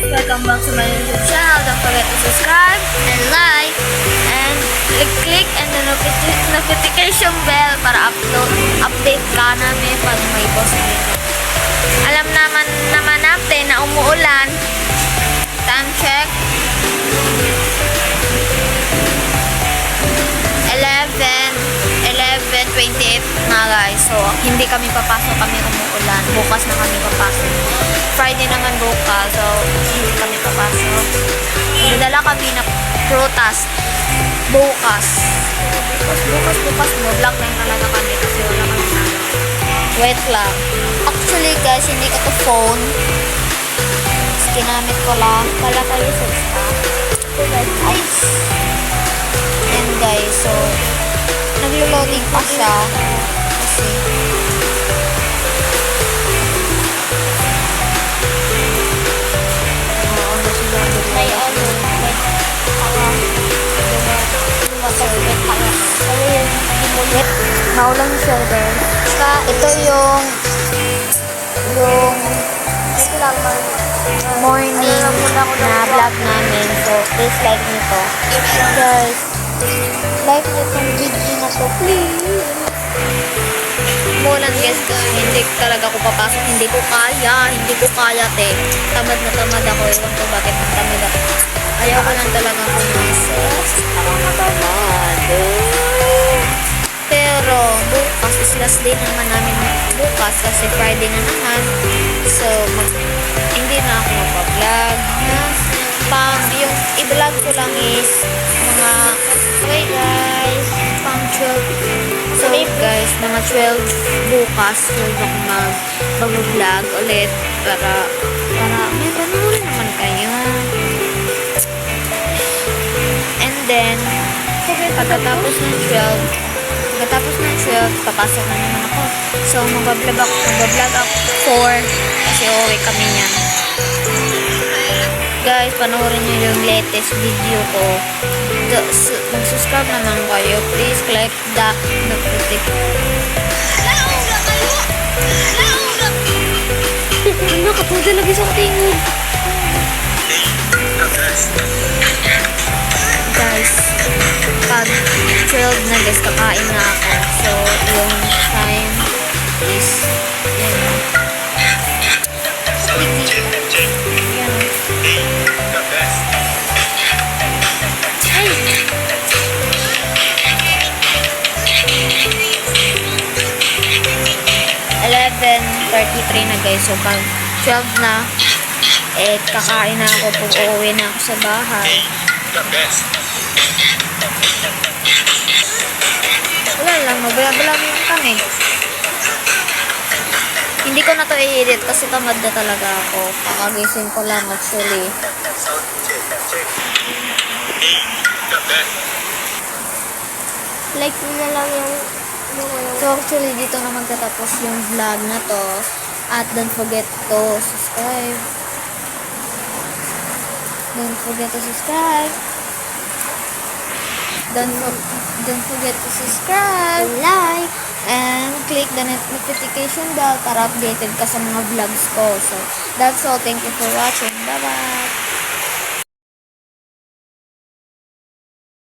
Welcome back to my YouTube channel. Don't forget to subscribe and like and click and the notification bell para update ka namin pag may post dito. Alam naman natin na umuulan. Time check. 11:28 na guys. So, hindi kami papasok, kami umuulan. Bukas na kami papasok. Friday naman bukas. So, hindi kami papasok. Nadala kami na prutas. Bukas. Bukas. Vlog lang talaga kami kasi wala kami na. Wait lang. Actually guys, hindi ko to phone. Ginamit ko lang. Kala kayo sa staff. So guys, ice. And guys, so naglo-loading pa siya kasi may ano maulang siya guys. Ito yung morning na vlog namin. So please like nito guys. Like nyo itong video na to, please. Mulan guys, hindi talaga ako papasok. Hindi ko kaya, te. Tamad na tamad ako. Ewan ko bakit tamad ako. Ayaw ko lang talaga pumasok. Pero, bukas is last day naman namin bukas kasi Friday na naman. So, hindi na ako mag-vlog. Yung i-vlog ko lang is mga okay guys, pang 12. So guys, mga 12 bukas 12 ako mag-vlog ulit para may panoorin naman kayo. And then pagkatapos ng 12 papasok na naman ako. So mag-vlog ako 4 kasi uuwi kami niyan. Guys, panoorin nyo yung latest video ko. Mag-subscribe naman kayo. Please click the notification. Ano, kapuda lagi sa tingin. Guys, pag 12 na guys, kakain na ako. So, yung time is yan. 11:33 na guys. So pag 12 na kakain na ako pag uuwi na ako sa bahay. Wala lang, mag-vlog lang kami. Hindi ko na to i-edit kasi tamad na talaga ako. Kakagising ko lang actually. Like mo na lang yung So actually dito na magtatapos yung vlog na to. At don't forget to subscribe. Don't forget to subscribe. Don't forget to subscribe, like, and click the notification bell para updated ka sa mga vlogs ko. So that's all. Thank you for watching. Bye bye.